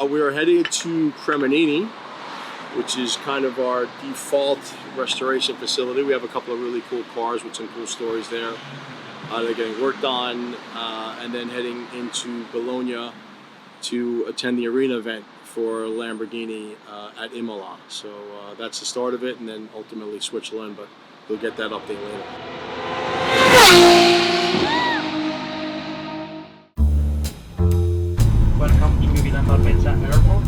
We are headed to Cremonini, which is kind of our default restoration facility. We have a couple of really cool cars with some cool stories there. They're getting worked on, and then heading into Bologna to attend the arena event for Lamborghini at Imola. So that's the start of it, and then ultimately Switzerland, but we'll get that update later. Welcome to Lamborghini Airport.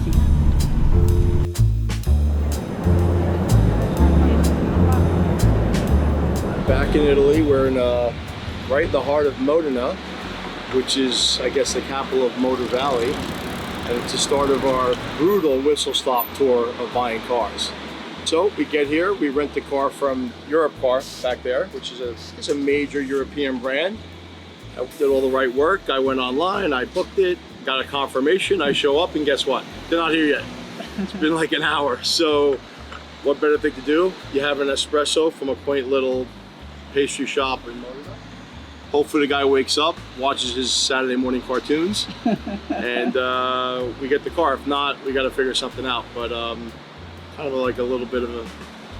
Back in Italy, we're in right in the heart of Modena, which is, I guess, the capital of Motor Valley, and it's the start of our brutal whistle-stop tour of buying cars. So we get here, we rent the car from Europcar back there, which is a major European brand. I did all the right work. I went online, I booked it, got a confirmation. I show up, and guess what? They're not here yet. It's been like an hour. So what better thing to do? You have an espresso from a quaint little pastry shop in Modena. Hopefully the guy wakes up, watches his Saturday morning cartoons, and we get the car. If not, we got to figure something out. But kind of like a little bit of an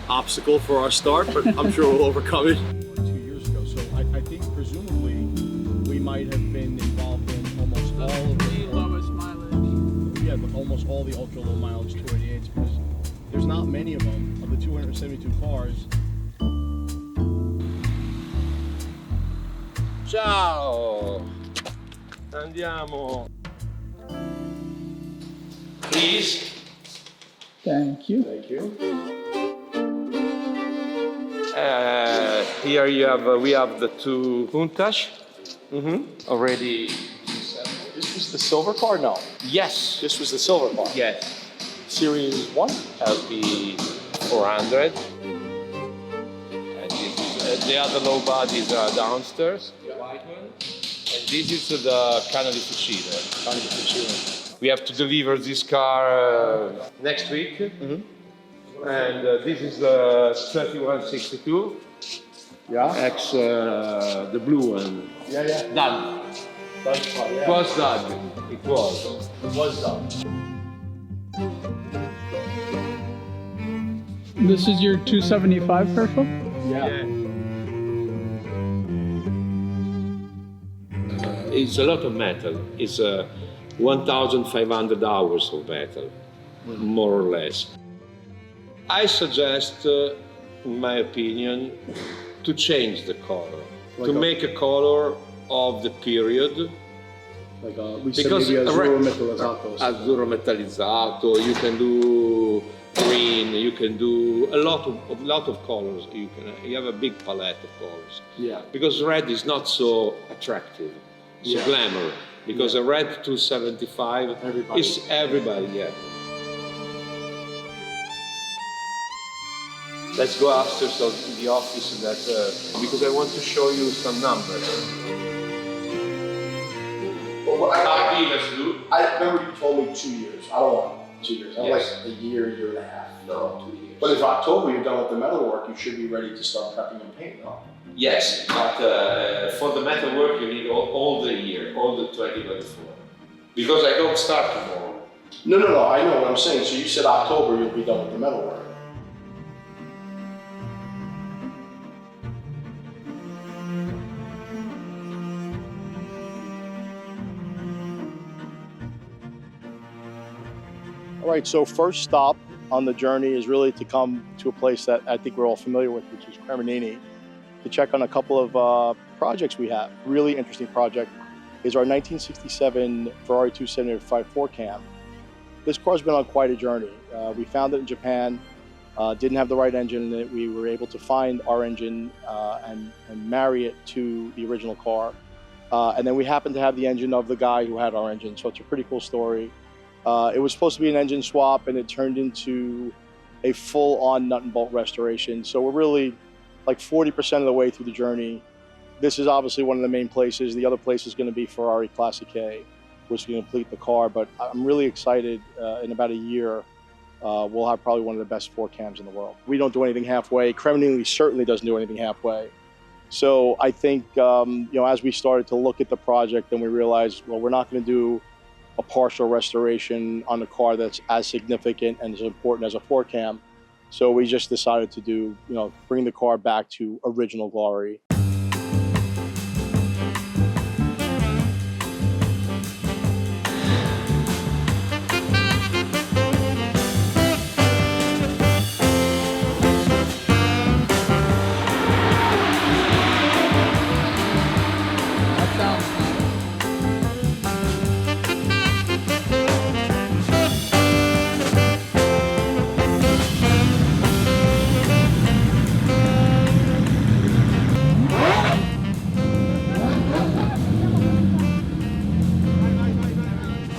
obstacle for our start, but I'm sure we'll overcome it. 2 years ago, so I think presumably we might have been involved in almost all of the lowest mileage. Yeah, almost all the ultra low mileage 288s, because there's not many of them. Of the 272 cars. Ciao! Andiamo! Please. Thank you. Thank you. Here we have the two Countach. Already. This was the silver car? No. Yes. This was the silver car? Yes. Series I? LP 400. And the other low bodies are downstairs. The white one. And this is the Canale Fucile. We have to deliver this car next week. And this is the 3162. Yeah. The blue one. Yeah. Done. That's fine, yeah. It was done. It was. It was done. This is your 275 Herschel? Yeah. It's a lot of metal. It's 1,500 hours of metal, more or less. I suggest, in my opinion, to change the color, to make a color of the period. Like we said, maybe azzurro metallizzato. Azzurro metallizzato. You can do green. You can do a lot of colors. You have a big palette of colors. Yeah. Because red is not so attractive. So glamour, because a red 275 is everybody, yeah. Let's go upstairs to the office because I want to show you some numbers. Well, Let's do. I remember you told me 2 years. I don't want 2 years. I want Yes. like a year and a half. No, 2 years. But if October you're done with the metal work, you should be ready to start prepping and paint, no? Yes, but for the metal work you need all the year, all the 2024. Because I don't start tomorrow. No, I know what I'm saying. So you said October you'll be done with the metal work. All right, so first stop on the journey is really to come to a place that I think we're all familiar with, which is Cremonini, to check on a couple of projects we have. Really interesting project is our 1967 Ferrari 275 4-cam. This car's been on quite a journey. We found it in Japan, didn't have the right engine in it. We were able to find our engine and marry it to the original car. And then we happened to have the engine of the guy who had our engine, so it's a pretty cool story. It was supposed to be an engine swap, and it turned into a full-on nut and bolt restoration. So we're really like 40% of the way through the journey. This is obviously one of the main places. The other place is going to be Ferrari Classic A, which can complete the car. But I'm really excited. In about a year, we'll have probably one of the best 4-cams in the world. We don't do anything halfway. Cremonini certainly doesn't do anything halfway. So I think, as we started to look at the project, then we realized, well, we're not going to do a partial restoration on a car that's as significant and as important as a 4Cam. So we just decided to do, bring the car back to original glory.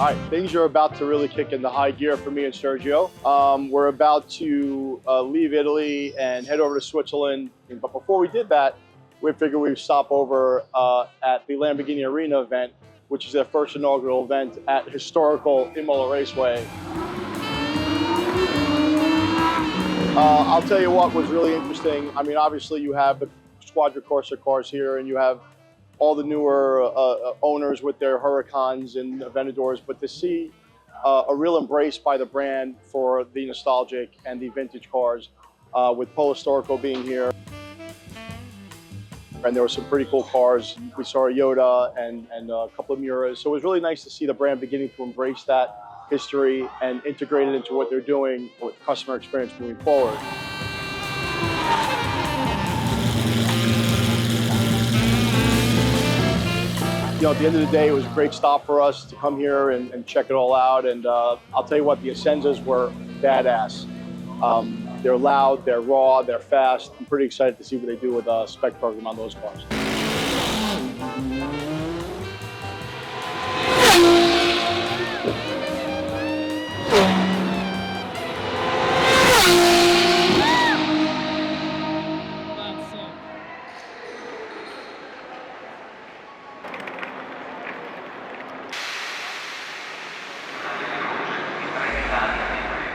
All right, things are about to really kick into high gear for me and Sergio. We're about to leave Italy and head over to Switzerland. But before we did that, we figured we'd stop over at the Lamborghini Arena event, which is their first inaugural event at historical Imola Raceway. I'll tell you what was really interesting. I mean, obviously you have the Squadra Corsa cars here, and you have all the newer owners with their Huracans and Aventadors, but to see a real embrace by the brand for the nostalgic and the vintage cars, with Polo Storico being here. And there were some pretty cool cars. We saw a Jota and a couple of Miuras. So it was really nice to see the brand beginning to embrace that history and integrate it into what they're doing with customer experience moving forward. At the end of the day, it was a great stop for us to come here and check it all out. And I'll tell you what, the Ascenzas were badass. They're loud, they're raw, they're fast. I'm pretty excited to see what they do with a spec program on those cars.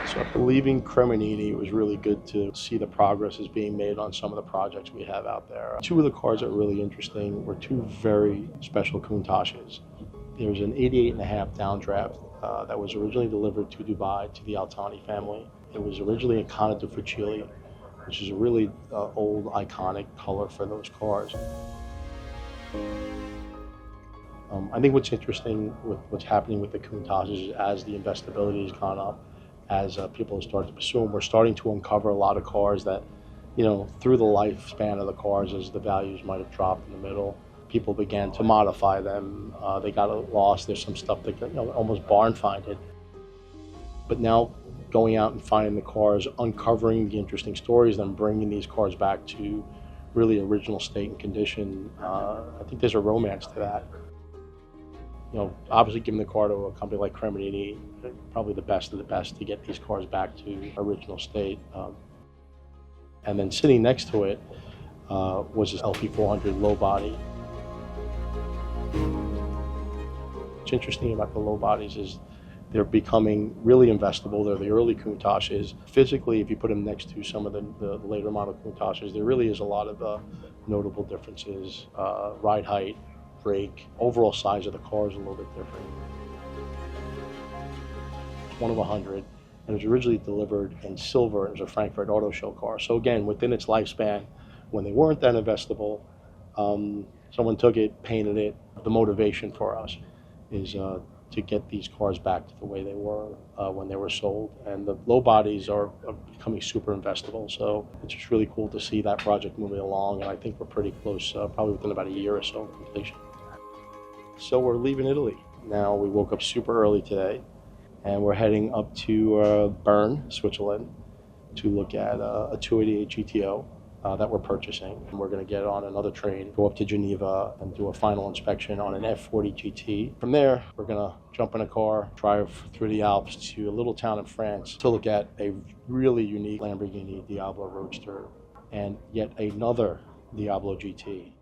So after leaving Cremonini, it was really good to see the progress is being made on some of the projects we have out there. Two of the cars that were really interesting were two very special Countaches. There was an 88.5 downdraft that was originally delivered to Dubai to the Al-Thani family. It was originally a Canna di Fucile, which is a really old, iconic color for those cars. I think what's interesting with what's happening with the Countaches is as the investability has gone up, as people have started to pursue them, we're starting to uncover a lot of cars that, through the lifespan of the cars, as the values might have dropped in the middle, people began to modify them. They got lost. There's some stuff that almost barn finded. But now going out and finding the cars, uncovering the interesting stories, then bringing these cars back to really original state and condition, I think there's a romance to that. Obviously giving the car to a company like Cremonini, probably the best of the best to get these cars back to original state. And then sitting next to it was this LP400 low body. What's interesting about the low bodies is they're becoming really investable. They're the early Countaches. Physically, if you put them next to some of the later model Countaches, there really is a lot of notable differences. Ride height, brake, overall size of the car is a little bit different. It's one of 100, and it was originally delivered in silver as a Frankfurt Auto Show car. So again, within its lifespan, when they weren't that investable, someone took it, painted it. The motivation for us is to get these cars back to the way they were when they were sold. And the low bodies are becoming super investable. So it's just really cool to see that project moving along. And I think we're pretty close, probably within about a year or so of completion. So we're leaving Italy. Now we woke up super early today and we're heading up to Bern, Switzerland to look at a 288 GTO that we're purchasing. And we're going to get on another train, go up to Geneva and do a final inspection on an F40 GT. From there, we're going to jump in a car, drive through the Alps to a little town in France to look at a really unique Lamborghini Diablo Roadster and yet another Diablo GT.